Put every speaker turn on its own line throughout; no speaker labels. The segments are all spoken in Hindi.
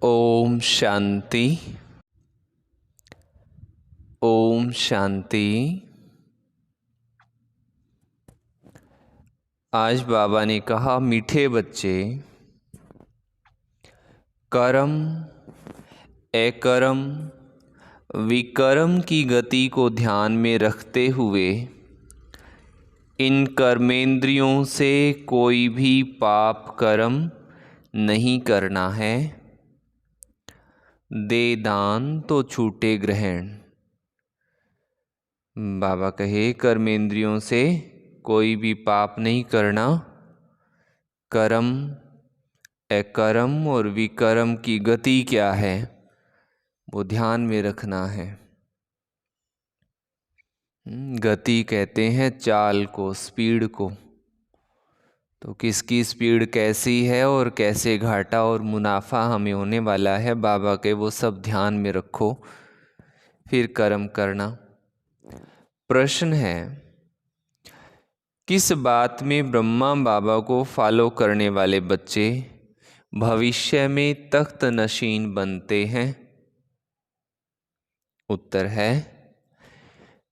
ओम शांति। ओम शांति। आज बाबा ने कहा, मीठे बच्चे, कर्म, अकर्म, विकर्म की गति को ध्यान में रखते हुए इन कर्मेंद्रियों से कोई भी पाप कर्म नहीं करना है। दे दान तो छूटे ग्रहण। बाबा कहे, कर्मेंद्रियों से कोई भी पाप नहीं करना। कर्म, अकर्म और विकर्म की गति क्या है वो ध्यान में रखना है। गति कहते हैं चाल को, स्पीड को। तो किसकी स्पीड कैसी है और कैसे घाटा और मुनाफा हमें होने वाला है, बाबा के वो सब ध्यान में रखो, फिर कर्म करना। प्रश्न है, किस बात में ब्रह्मा बाबा को फॉलो करने वाले बच्चे भविष्य में तख्त नशीन बनते हैं? उत्तर है,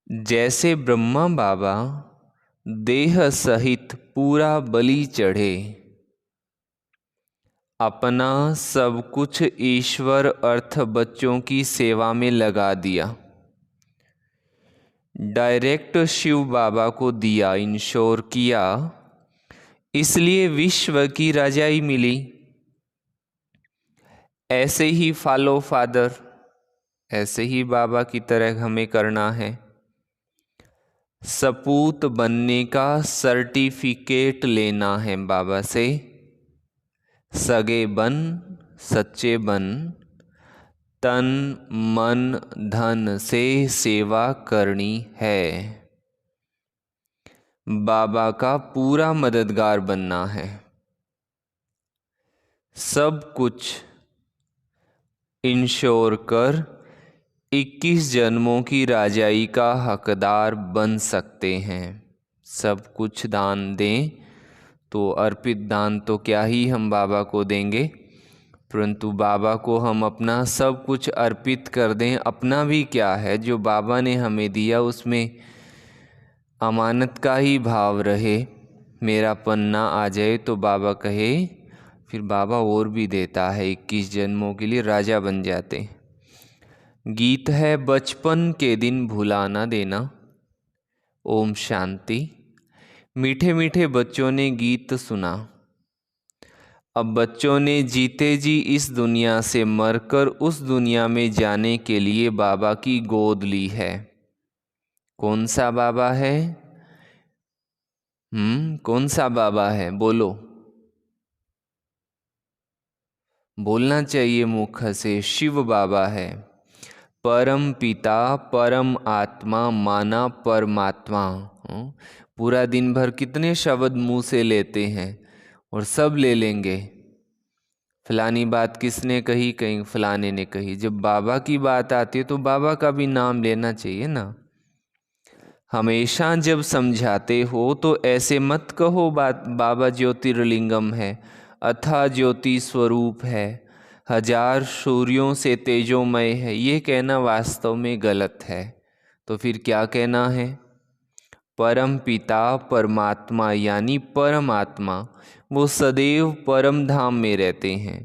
जैसे ब्रह्मा बाबा देह सहित पूरा बलि चढ़े, अपना सब कुछ ईश्वर अर्थ बच्चों की सेवा में लगा दिया, डायरेक्ट शिव बाबा को दिया, इंश्योर किया, इसलिए विश्व की रजाई मिली। ऐसे ही फॉलो फादर, ऐसे ही बाबा की तरह हमें करना है। सपूत बनने का सर्टिफिकेट लेना है बाबा से। सगे बन, सच्चे बन, तन मन धन से सेवा करनी है। बाबा का पूरा मददगार बनना है। सब कुछ इंश्योर कर 21 जन्मों की राजाई का हकदार बन सकते हैं। सब कुछ दान दें तो अर्पित दान तो क्या ही हम बाबा को देंगे, परंतु बाबा को हम अपना सब कुछ अर्पित कर दें। अपना भी क्या है, जो बाबा ने हमें दिया उसमें अमानत का ही भाव रहे। मेरा पन्ना आ जाए तो बाबा कहे, फिर बाबा और भी देता है। 21 जन्मों के लिए राजा बन जाते। गीत है, बचपन के दिन भुला ना देना। ओम शांति। मीठे मीठे बच्चों ने गीत सुना। अब बच्चों ने जीते जी इस दुनिया से मरकर उस दुनिया में जाने के लिए बाबा की गोद ली है। कौन सा बाबा है? कौन सा बाबा है? बोलो, बोलना चाहिए मुख से। शिव बाबा है। परम पिता, परम आत्मा, माना परमात्मा। पूरा दिन भर कितने शब्द मुंह से लेते हैं और सब ले लेंगे। फलानी बात किसने कही, कहीं फलाने ने कही। जब बाबा की बात आती है तो बाबा का भी नाम लेना चाहिए ना। हमेशा जब समझाते हो तो ऐसे मत कहो बाबा ज्योतिर्लिंगम है, अथा ज्योति स्वरूप है, हजार सूर्यों से तेजोमय है। ये कहना वास्तव में गलत है। तो फिर क्या कहना है? परम पिता परमात्मा यानी परमात्मा, वो सदैव परम धाम में रहते हैं।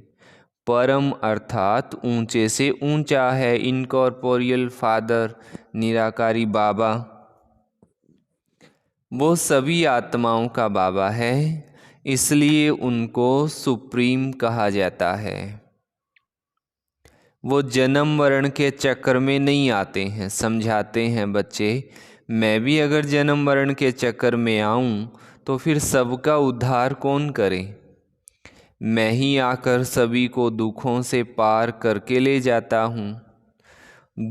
परम अर्थात ऊंचे से ऊंचा है। इनकॉर्पोरियल फादर, निराकारी बाबा, वो सभी आत्माओं का बाबा है, इसलिए उनको सुप्रीम कहा जाता है। वो जन्म मरण के चक्कर में नहीं आते हैं। समझाते हैं बच्चे, मैं भी अगर जन्म मरण के चक्कर में आऊं तो फिर सबका उद्धार कौन करे? मैं ही आकर सभी को दुखों से पार करके ले जाता हूँ।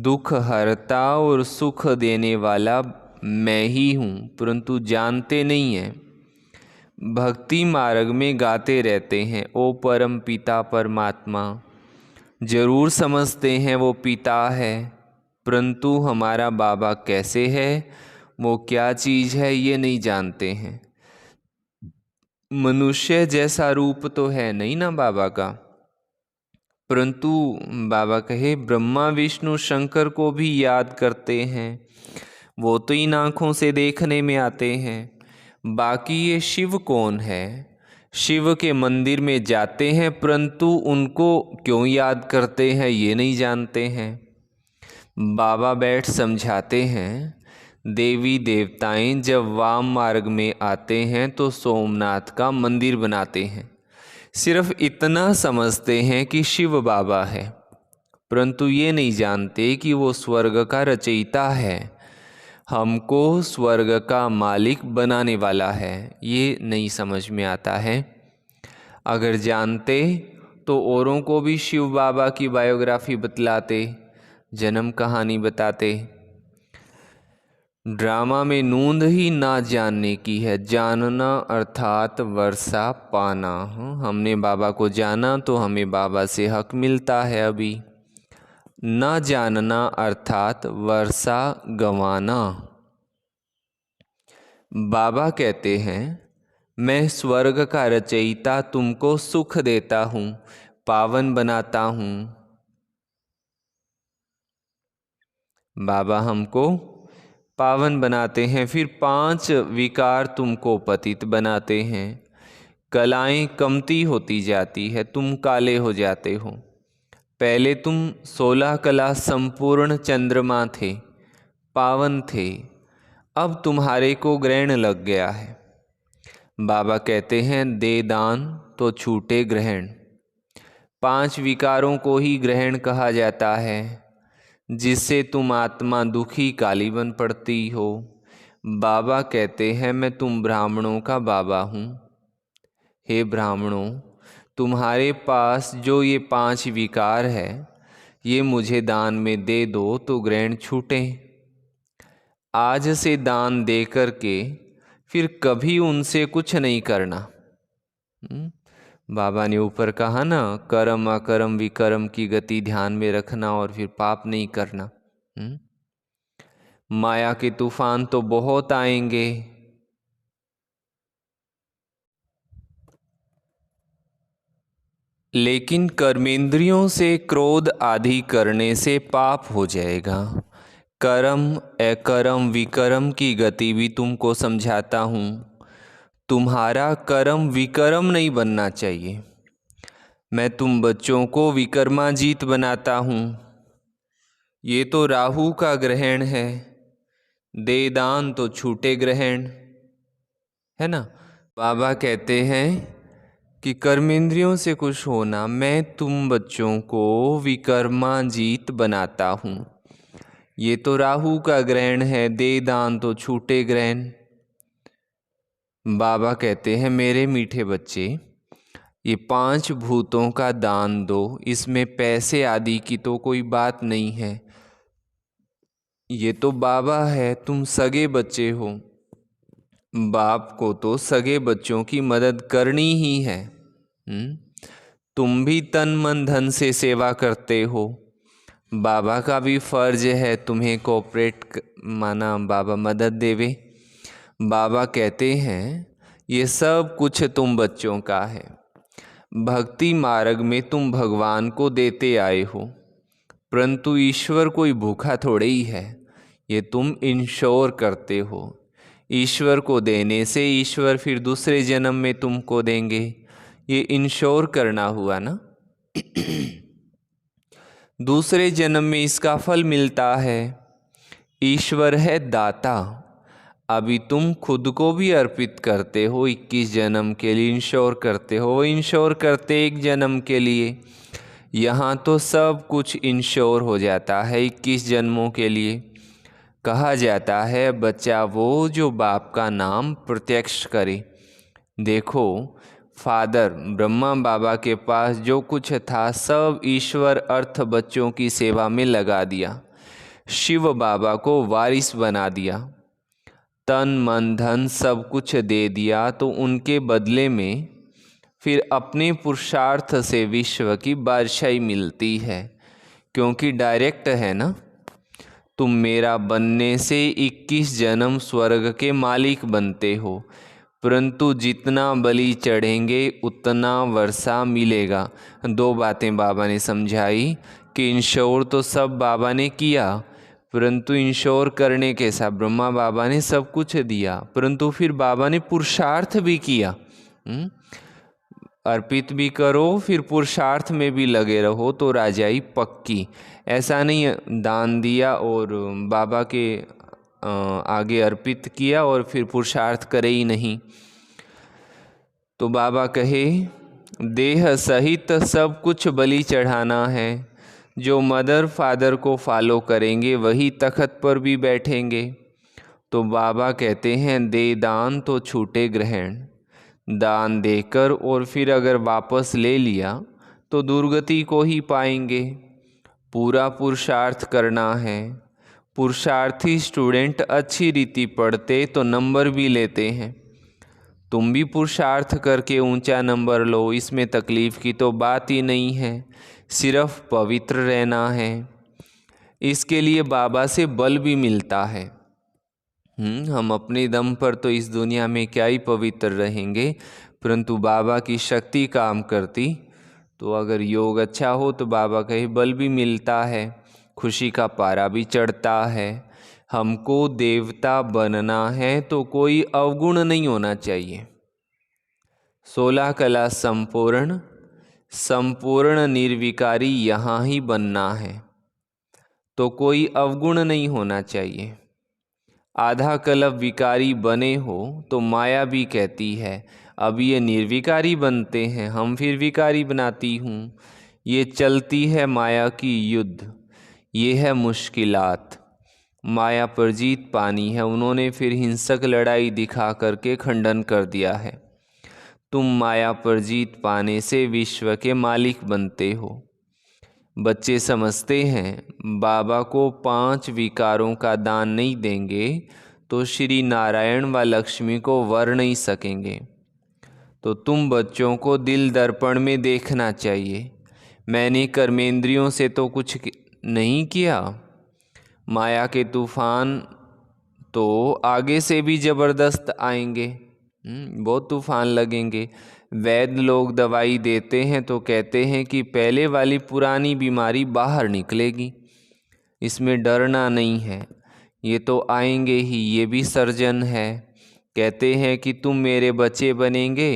दुख हरता और सुख देने वाला मैं ही हूँ, परंतु जानते नहीं हैं। भक्ति मार्ग में गाते रहते हैं, ओ परम पिता परमात्मा। जरूर समझते हैं वो पिता है, परंतु हमारा बाबा कैसे है, वो क्या चीज़ है, ये नहीं जानते हैं। मनुष्य जैसा रूप तो है नहीं ना बाबा का, परंतु बाबा कहे ब्रह्मा विष्णु शंकर को भी याद करते हैं, वो तो इन आँखों से देखने में आते हैं। बाकी ये शिव कौन है? शिव के मंदिर में जाते हैं परंतु उनको क्यों याद करते हैं ये नहीं जानते हैं। बाबा बैठ समझाते हैं, देवी देवताएं जब वाम मार्ग में आते हैं तो सोमनाथ का मंदिर बनाते हैं। सिर्फ इतना समझते हैं कि शिव बाबा है, परंतु ये नहीं जानते कि वो स्वर्ग का रचयिता है, हमको स्वर्ग का मालिक बनाने वाला है। ये नहीं समझ में आता है। अगर जानते तो औरों को भी शिव बाबा की बायोग्राफी बतलाते, जन्म कहानी बताते। ड्रामा में नूंद ही ना जानने की है, जानना अर्थात वर्षा पाना। हमने बाबा को जाना तो हमें बाबा से हक मिलता है। अभी ना जानना अर्थात वर्षा गंवाना। बाबा कहते हैं मैं स्वर्ग का रचयिता तुमको सुख देता हूँ, पावन बनाता हूँ। बाबा हमको पावन बनाते हैं, फिर 5 विकार तुमको पतित बनाते हैं। कलाएं कमती होती जाती है, तुम काले हो जाते हो। पहले तुम 16 कला संपूर्ण चंद्रमा थे, पावन थे, अब तुम्हारे को ग्रहण लग गया है। बाबा कहते हैं दे दान तो छूटे ग्रहण। 5 विकारों को ही ग्रहण कहा जाता है, जिससे तुम आत्मा दुखी काली बन पड़ती हो। बाबा कहते हैं मैं तुम ब्राह्मणों का बाबा हूँ। हे ब्राह्मणों, तुम्हारे पास जो ये 5 विकार है, ये मुझे दान में दे दो तो ग्रहण छूटे। आज से दान दे कर के फिर कभी उनसे कुछ नहीं करना। बाबा ने ऊपर कहा ना, कर्म अकर्म विकर्म की गति ध्यान में रखना और फिर पाप नहीं करना। माया के तूफान तो बहुत आएंगे, लेकिन कर्मेंद्रियों से क्रोध आदि करने से पाप हो जाएगा। कर्म अकर्म विकर्म की गति भी तुमको समझाता हूँ। तुम्हारा कर्म विकर्म नहीं बनना चाहिए। मैं तुम बच्चों को विकर्माजीत बनाता हूँ। ये तो राहु का ग्रहण है, दे दान तो छूटे ग्रहण, है ना। बाबा कहते हैं कि कर्मेंद्रियों से खुश होना, मैं तुम बच्चों को विकर्माजीत बनाता हूँ। ये तो राहु का ग्रहण है, दे दान तो छूटे ग्रहण। बाबा कहते हैं मेरे मीठे बच्चे, ये 5 भूतों का दान दो, इसमें पैसे आदि की तो कोई बात नहीं है। ये तो बाबा है, तुम सगे बच्चे हो। बाप को तो सगे बच्चों की मदद करनी ही है। तुम भी तन मन धन से सेवा करते हो। बाबा का भी फर्ज है तुम्हें कोऑपरेट माना, बाबा मदद देवे। बाबा कहते हैं ये सब कुछ तुम बच्चों का है। भक्ति मार्ग में तुम भगवान को देते आए हो, परंतु ईश्वर कोई भूखा थोड़े ही है। ये तुम इंश्योर करते हो। ईश्वर को देने से ईश्वर फिर दूसरे जन्म में तुमको देंगे, ये इंश्योर करना हुआ ना। दूसरे जन्म में इसका फल मिलता है। ईश्वर है दाता। अभी तुम खुद को भी अर्पित करते हो, 21 जन्म के लिए इंश्योर करते हो। वो इंश्योर करते 1 जन्म के लिए, यहाँ तो सब कुछ इंश्योर हो जाता है 21 जन्मों के लिए। कहा जाता है बच्चा वो जो बाप का नाम प्रत्यक्ष करे। देखो फादर ब्रह्मा बाबा के पास जो कुछ था सब ईश्वर अर्थ बच्चों की सेवा में लगा दिया। शिव बाबा को वारिस बना दिया, तन मन धन सब कुछ दे दिया, तो उनके बदले में फिर अपने पुरुषार्थ से विश्व की बादशाही मिलती है, क्योंकि डायरेक्ट है ना। तुम मेरा बनने से 21 जन्म स्वर्ग के मालिक बनते हो, परंतु जितना बलि चढ़ेंगे उतना वर्षा मिलेगा। दो बातें बाबा ने समझाई कि इंश्योर तो सब बाबा ने किया, परंतु इंश्योर करने के साथ ब्रह्मा बाबा ने सब कुछ दिया, परंतु फिर बाबा ने पुरुषार्थ भी किया। अर्पित भी करो, फिर पुरुषार्थ में भी लगे रहो तो राजाई पक्की। ऐसा नहीं दान दिया और बाबा के आगे अर्पित किया और फिर पुरुषार्थ करे ही नहीं। तो बाबा कहे देह सहित सब कुछ बलि चढ़ाना है। जो मदर फादर को फॉलो करेंगे वही तख्त पर भी बैठेंगे। तो बाबा कहते हैं दे दान तो छूटे ग्रहण। दान देकर और फिर अगर वापस ले लिया तो दुर्गति को ही पाएंगे। पूरा पुरुषार्थ करना है। पुरुषार्थी स्टूडेंट अच्छी रीति पढ़ते तो नंबर भी लेते हैं। तुम भी पुरुषार्थ करके ऊंचा नंबर लो, इसमें तकलीफ़ की तो बात ही नहीं है। सिर्फ पवित्र रहना है। इसके लिए बाबा से बल भी मिलता है। हम अपने दम पर तो इस दुनिया में क्या ही पवित्र रहेंगे, परंतु बाबा की शक्ति काम करती तो अगर योग अच्छा हो तो बाबा कहे बल भी मिलता है, खुशी का पारा भी चढ़ता है। हमको देवता बनना है तो कोई अवगुण नहीं होना चाहिए। 16 कला संपूर्ण, संपूर्ण निर्विकारी यहाँ ही बनना है, तो कोई अवगुण नहीं होना चाहिए। आधा कल्प विकारी बने हो तो माया भी कहती है अब ये निर्विकारी बनते हैं, हम फिर विकारी बनाती हूँ। ये चलती है माया की युद्ध, ये है मुश्किलात। माया पर जीत पानी है, उन्होंने फिर हिंसक लड़ाई दिखा करके खंडन कर दिया है। तुम माया पर जीत पाने से विश्व के मालिक बनते हो। बच्चे समझते हैं बाबा को 5 विकारों का दान नहीं देंगे तो श्री नारायण व लक्ष्मी को वर नहीं सकेंगे। तो तुम बच्चों को दिल दर्पण में देखना चाहिए। मैंने कर्मेंद्रियों से तो कुछ नहीं किया। माया के तूफान तो आगे से भी ज़बरदस्त आएंगे, बहुत तूफान लगेंगे। वैद्य लोग दवाई देते हैं तो कहते हैं कि पहले वाली पुरानी बीमारी बाहर निकलेगी, इसमें डरना नहीं है, ये तो आएंगे ही। ये भी सर्जन है, कहते हैं कि तुम मेरे बच्चे बनेंगे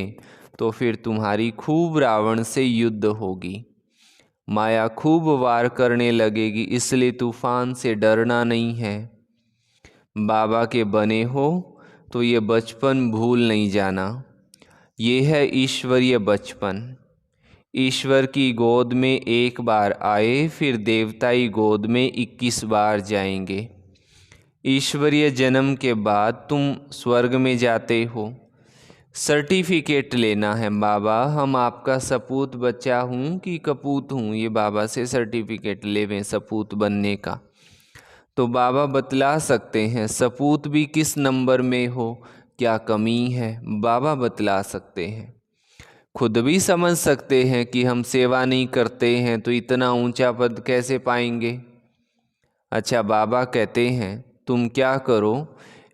तो फिर तुम्हारी खूब रावण से युद्ध होगी, माया खूब वार करने लगेगी, इसलिए तूफान से डरना नहीं है। बाबा के बने हो तो ये बचपन भूल नहीं जाना। ये है ईश्वरीय बचपन। ईश्वर की गोद में एक बार आए फिर देवताई गोद में 21 बार जाएंगे। ईश्वरीय जन्म के बाद तुम स्वर्ग में जाते हो। सर्टिफिकेट लेना है, बाबा हम आपका सपूत बच्चा हूँ कि कपूत हूँ, ये बाबा से सर्टिफिकेट लेवें सपूत बनने का। तो बाबा बतला सकते हैं सपूत भी किस नंबर में हो, क्या कमी है, बाबा बतला सकते हैं। खुद भी समझ सकते हैं कि हम सेवा नहीं करते हैं तो इतना ऊंचा पद कैसे पाएंगे। अच्छा, बाबा कहते हैं तुम क्या करो,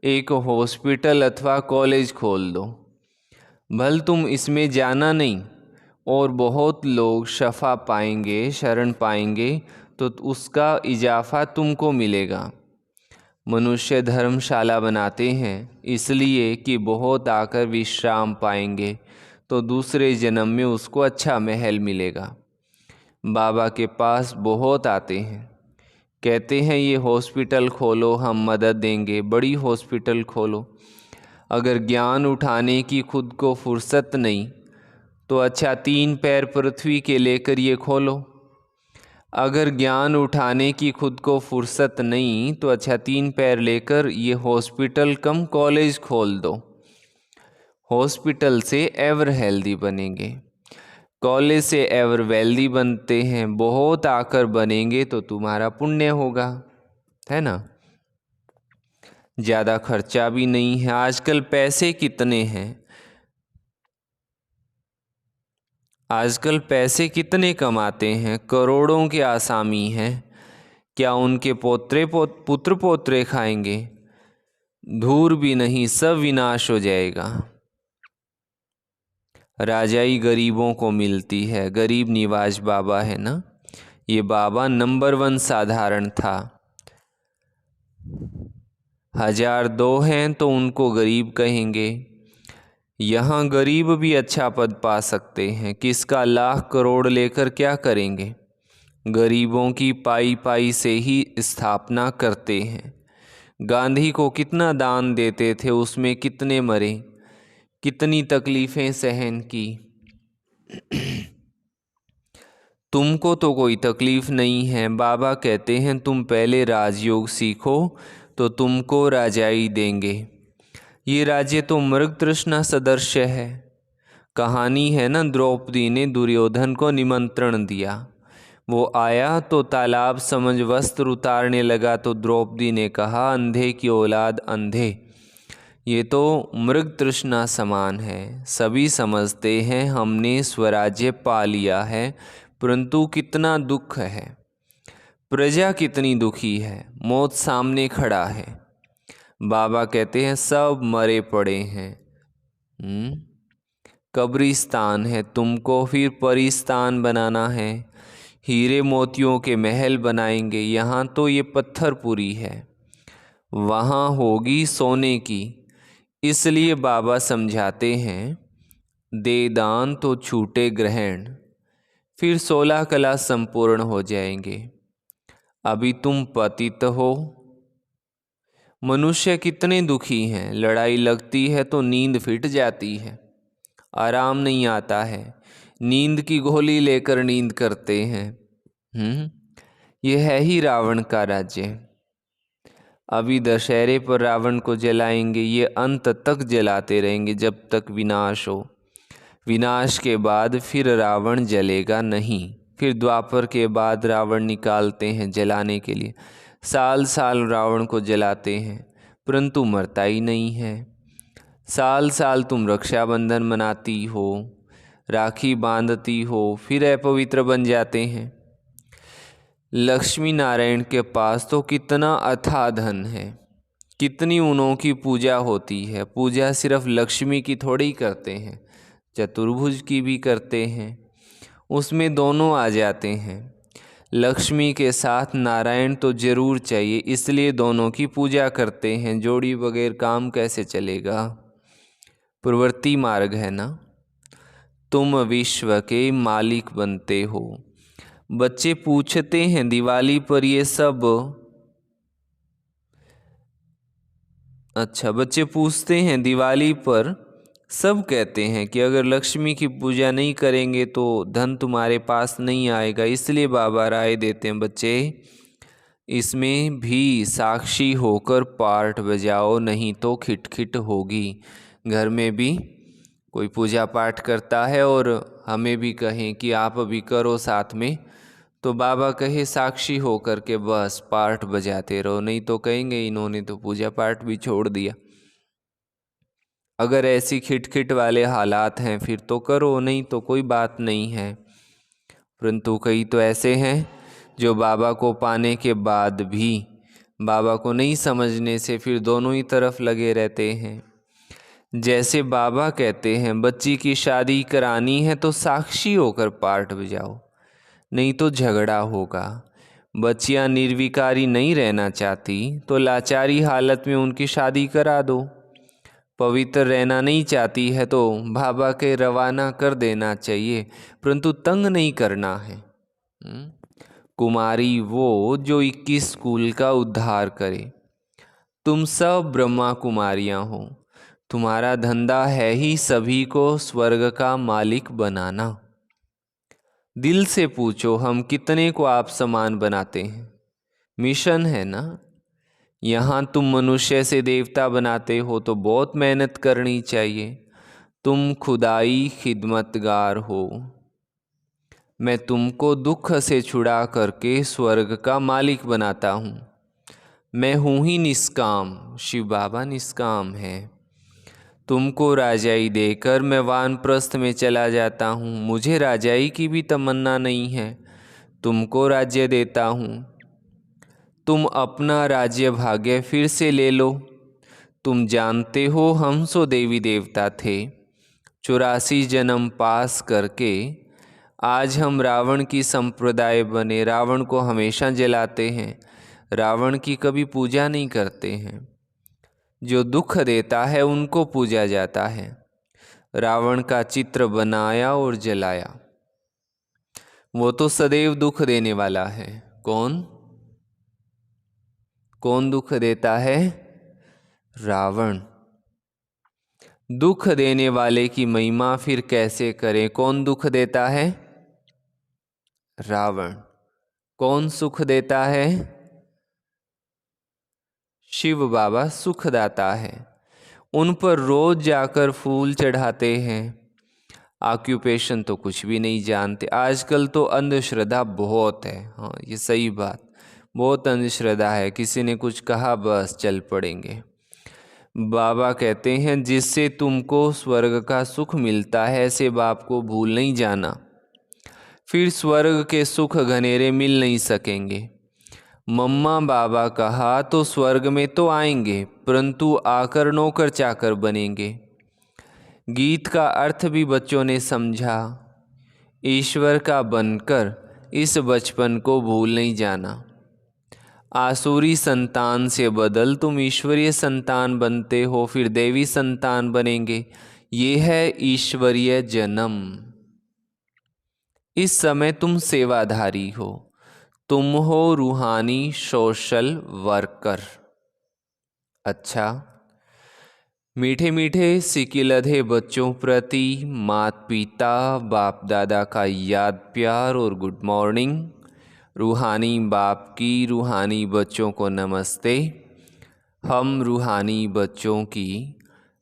एक हॉस्पिटल अथवा कॉलेज खोल दो। भल तुम इसमें जाना नहीं और बहुत लोग शफा पाएंगे, शरण पाएंगे तो उसका इजाफा तुमको मिलेगा। मनुष्य धर्मशाला बनाते हैं इसलिए कि बहुत आकर विश्राम पाएंगे तो दूसरे जन्म में उसको अच्छा महल मिलेगा। बाबा के पास बहुत आते हैं, कहते हैं ये हॉस्पिटल खोलो, हम मदद देंगे, बड़ी हॉस्पिटल खोलो। अगर ज्ञान उठाने की खुद को फुर्सत नहीं तो अच्छा 3 पैर पृथ्वी के लेकर ये खोलो। अगर ज्ञान उठाने की खुद को फुर्सत नहीं तो अच्छा 3 पैर लेकर ये हॉस्पिटल कम कॉलेज खोल दो। हॉस्पिटल से एवर हेल्दी बनेंगे, कॉलेज से एवर वेल्दी बनते हैं। बहुत आकर बनेंगे तो तुम्हारा पुण्य होगा, है ना। ज़्यादा खर्चा भी नहीं है। आजकल पैसे कितने हैं, आजकल पैसे कितने कमाते हैं, करोड़ों के आसामी हैं। क्या उनके पुत्र पोत्रे खाएंगे? धूर भी नहीं, सब विनाश हो जाएगा। राजाई गरीबों को मिलती है। गरीब निवाज बाबा है ना, ये बाबा नंबर 1 साधारण था। 1002 हैं तो उनको गरीब कहेंगे। यहाँ गरीब भी अच्छा पद पा सकते हैं। किसका लाख करोड़ लेकर क्या करेंगे? गरीबों की पाई पाई से ही स्थापना करते हैं। गांधी को कितना दान देते थे, उसमें कितने मरे, कितनी तकलीफ़ें सहन की। तुमको तो कोई तकलीफ़ नहीं है। बाबा कहते हैं तुम पहले राजयोग सीखो तो तुमको राजाई देंगे। ये राज्य तो मृग तृष्णा सदृश है। कहानी है ना, द्रौपदी ने दुर्योधन को निमंत्रण दिया, वो आया तो तालाब समझ वस्त्र उतारने लगा तो द्रौपदी ने कहा अंधे की औलाद अंधे। ये तो मृग तृष्णा समान है। सभी समझते हैं हमने स्वराज्य पा लिया है, परंतु कितना दुख है, प्रजा कितनी दुखी है, मौत सामने खड़ा है। बाबा कहते हैं सब मरे पड़े हैं। कब्रिस्तान है, तुमको फिर परिस्तान बनाना है। हीरे मोतियों के महल बनाएंगे, यहाँ तो ये पत्थरपुरी है, वहाँ होगी सोने की। इसलिए बाबा समझाते हैं दे दान तो छूटे ग्रहण, फिर 16 कला संपूर्ण हो जाएंगे। अभी तुम पतित हो। मनुष्य कितने दुखी हैं, लड़ाई लगती है तो नींद फिट जाती है, आराम नहीं आता है, नींद की गोली लेकर नींद करते हैं। ये है ही रावण का राज्य। अभी दशहरे पर रावण को जलाएंगे, ये अंत तक जलाते रहेंगे जब तक विनाश हो। विनाश के बाद फिर रावण जलेगा नहीं। फिर द्वापर के बाद रावण निकालते हैं जलाने के लिए। साल साल रावण को जलाते हैं, परंतु मरता ही नहीं है। साल साल तुम रक्षाबंधन मनाती हो, राखी बांधती हो, फिर अपवित्र बन जाते हैं। लक्ष्मी नारायण के पास तो कितना अथाह धन है, कितनी उनों की पूजा होती है। पूजा सिर्फ लक्ष्मी की थोड़ी करते हैं, चतुर्भुज की भी करते हैं, उसमें दोनों आ जाते हैं। लक्ष्मी के साथ नारायण तो जरूर चाहिए, इसलिए दोनों की पूजा करते हैं। जोड़ी बगैर काम कैसे चलेगा? प्रवृत्ति मार्ग है ना। तुम विश्व के मालिक बनते हो। बच्चे पूछते हैं दिवाली पर ये सब, अच्छा बच्चे पूछते हैं दिवाली पर सब कहते हैं कि अगर लक्ष्मी की पूजा नहीं करेंगे तो धन तुम्हारे पास नहीं आएगा। इसलिए बाबा राय देते हैं बच्चे इसमें भी साक्षी होकर पाठ बजाओ, नहीं तो खिटखिट होगी। घर में भी कोई पूजा पाठ करता है और हमें भी कहें कि आप अभी करो साथ में, तो बाबा कहे साक्षी होकर के बस पाठ बजाते रहो, नहीं तो कहेंगे इन्होंने तो पूजा पाठ भी छोड़ दिया। अगर ऐसी खिटखिट वाले हालात हैं फिर तो करो, नहीं तो कोई बात नहीं है। परंतु कई तो ऐसे हैं जो बाबा को पाने के बाद भी बाबा को नहीं समझने से फिर दोनों ही तरफ लगे रहते हैं। जैसे बाबा कहते हैं बच्ची की शादी करानी है तो साक्षी होकर पाठ बजाओ, नहीं तो झगड़ा होगा। बच्चियां निर्विकारी नहीं रहना चाहती तो लाचारी हालत में उनकी शादी करा दो। पवित्र रहना नहीं चाहती है तो बाबा के रवाना कर देना चाहिए, परंतु तंग नहीं करना है। कुमारी वो जो 21 कुल का उद्धार करे। तुम सब ब्रह्मा कुमारियां हो, तुम्हारा धंधा है ही सभी को स्वर्ग का मालिक बनाना। दिल से पूछो हम कितने को आप समान बनाते हैं? मिशन है ना। यहाँ तुम मनुष्य से देवता बनाते हो तो बहुत मेहनत करनी चाहिए। तुम खुदाई खिदमतगार हो। मैं तुमको दुख से छुड़ा करके स्वर्ग का मालिक बनाता हूँ। मैं हूँ ही निष्काम, शिव बाबा निष्काम है। तुमको राजाई देकर मैं वानप्रस्थ में चला जाता हूँ। मुझे राजाई की भी तमन्ना नहीं है, तुमको राज्य देता हूँ। तुम अपना राज्य भाग्य फिर से ले लो। तुम जानते हो हम सो देवी देवता थे, 84 जन्म पास करके आज हम रावण की संप्रदाय बने, रावण को हमेशा जलाते हैं, रावण की कभी पूजा नहीं करते हैं। जो दुख देता है उनको पूजा जाता है। रावण का चित्र बनाया और जलाया, वो तो सदैव दुख देने वाला है। कौन कौन दुख देता है? रावण। दुख देने वाले की महिमा फिर कैसे करें? कौन दुख देता है? रावण। कौन सुख देता है? शिव बाबा सुखदाता है। उन पर रोज जाकर फूल चढ़ाते हैं। ऑक्यूपेशन तो कुछ भी नहीं जानते। आजकल तो अंधश्रद्धा बहुत है। हाँ, ये सही बात, बहुत अंधश्रद्धा है। किसी ने कुछ कहा बस चल पड़ेंगे। बाबा कहते हैं जिससे तुमको स्वर्ग का सुख मिलता है ऐसे बाप को भूल नहीं जाना, फिर स्वर्ग के सुख घनेरे मिल नहीं सकेंगे। मम्मा बाबा कहा तो स्वर्ग में तो आएंगे, परंतु आकर नौकर चाकर बनेंगे। गीत का अर्थ भी बच्चों ने समझा। ईश्वर का बनकर इस बचपन को भूल नहीं जाना। आसुरी संतान से बदल तुम ईश्वरीय संतान बनते हो, फिर देवी संतान बनेंगे। ये है ईश्वरीय जन्म। इस समय तुम सेवाधारी हो, तुम हो रूहानी सोशल वर्कर। अच्छा, मीठे मीठे सिकिलधे बच्चों प्रति माता पिता बाप दादा का याद प्यार और गुड मॉर्निंग। रूहानी बाप की रूहानी बच्चों को नमस्ते। हम रूहानी बच्चों की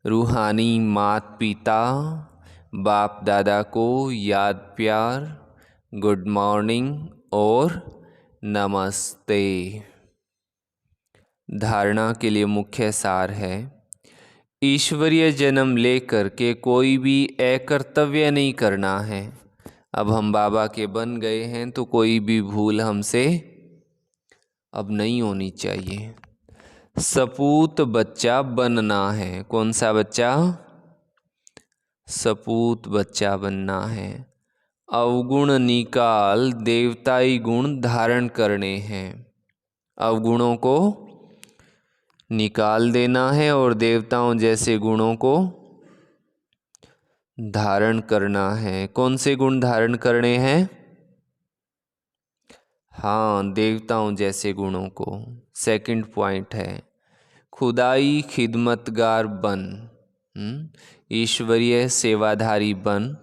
रूहानी माता पिता बाप दादा को याद प्यार, गुड मॉर्निंग और नमस्ते। धारणा के लिए मुख्य सार है, ईश्वरीय जन्म लेकर के कोई भी अकर्तव्य नहीं करना है। अब हम बाबा के बन गए हैं तो कोई भी भूल हमसे अब नहीं होनी चाहिए। सपूत बच्चा बनना है। कौन सा बच्चा? सपूत बच्चा बनना है। अवगुण निकाल देवताई गुण धारण करने हैं। अवगुणों को निकाल देना है और देवताओं जैसे गुणों को धारण करना है। कौन से गुण धारण करने हैं? हाँ, देवताओं जैसे गुणों को। सेकंड पॉइंट है खुदाई खिदमतगार बन, ईश्वरीय सेवाधारी बन।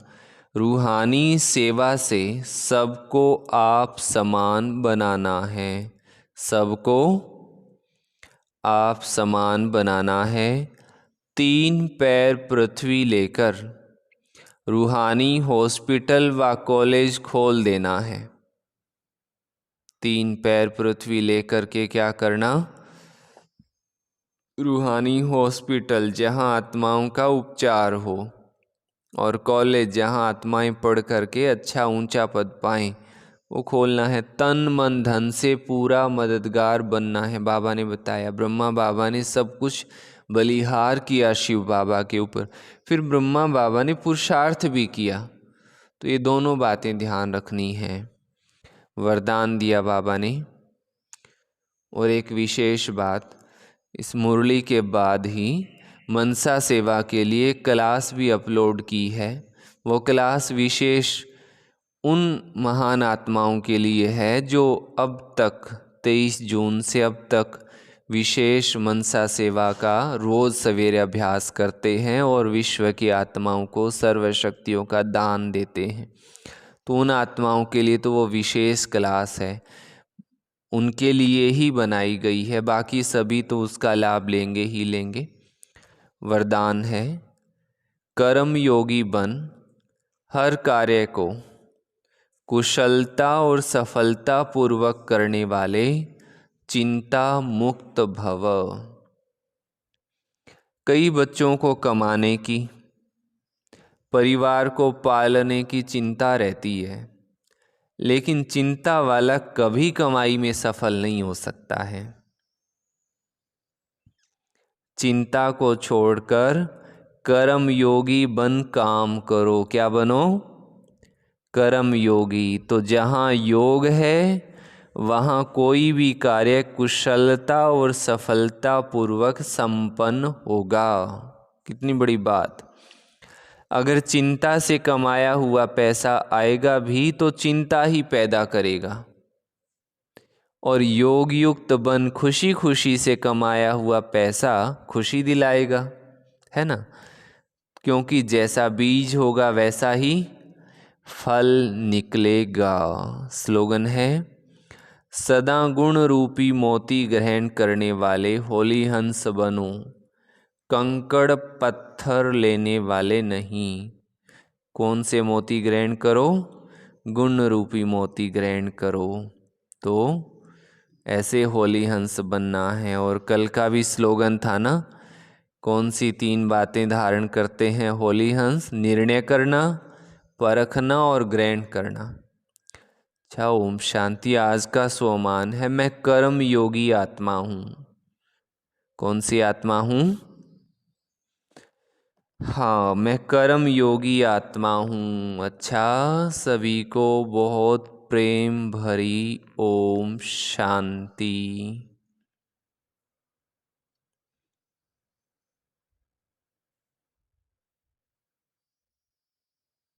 रूहानी सेवा से सबको आप समान बनाना है। सबको आप समान बनाना है। 3 पैर पृथ्वी लेकर रूहानी हॉस्पिटल व कॉलेज खोल देना है। 3 पैर पृथ्वी लेकर के क्या करना? रूहानी हॉस्पिटल जहाँ आत्माओं का उपचार हो, और कॉलेज जहाँ आत्माएं पढ़ करके अच्छा ऊंचा पद पाएं, वो खोलना है। तन मन धन से पूरा मददगार बनना है। बाबा ने बताया, ब्रह्मा बाबा ने सब कुछ बलिहार किया शिव बाबा के ऊपर, फिर ब्रह्मा बाबा ने पुरुषार्थ भी किया। तो ये दोनों बातें ध्यान रखनी है। वरदान दिया बाबा ने। और एक विशेष बात, इस मुरली के बाद ही मनसा सेवा के लिए क्लास भी अपलोड की है। वो क्लास विशेष उन महान आत्माओं के लिए है जो अब तक 23 जून से अब तक विशेष मनसा सेवा का रोज़ सवेरे अभ्यास करते हैं और विश्व की आत्माओं को सर्वशक्तियों का दान देते हैं। तो उन आत्माओं के लिए तो वो विशेष क्लास है, उनके लिए ही बनाई गई है। बाकी सभी तो उसका लाभ लेंगे ही लेंगे। वरदान है कर्म योगी बन, हर कार्य को कुशलता और सफलता पूर्वक करने वाले चिंता मुक्त भव। कई बच्चों को कमाने की, परिवार को पालने की चिंता रहती है, लेकिन चिंता वाला कभी कमाई में सफल नहीं हो सकता है। चिंता को छोड़कर कर्म योगी बन काम करो। क्या बनो? कर्म योगी। तो जहाँ योग है वहाँ कोई भी कार्य कुशलता और सफलता पूर्वक संपन्न होगा। कितनी बड़ी बात। अगर चिंता से कमाया हुआ पैसा आएगा भी तो चिंता ही पैदा करेगा, और योग युक्त बन खुशी खुशी से कमाया हुआ पैसा खुशी दिलाएगा, है ना। क्योंकि जैसा बीज होगा वैसा ही फल निकलेगा। स्लोगन है, सदा गुण रूपी मोती ग्रहण करने वाले होली हंस बनो, कंकड़ पत्थर लेने वाले नहीं। कौन से मोती ग्रहण करो? गुण रूपी मोती ग्रहण करो। तो ऐसे होली हंस बनना है। और कल का भी स्लोगन था ना, कौन सी 3 बातें धारण करते हैं होली हंस? निर्णय करना, परखना और ग्रहण करना। अच्छा, ओम शांति। आज का सोमान है, मैं कर्म योगी आत्मा हूँ। कौन सी आत्मा हूँ? हाँ, मैं कर्म योगी आत्मा हूँ। अच्छा, सभी को बहुत प्रेम भरी ओम शांति।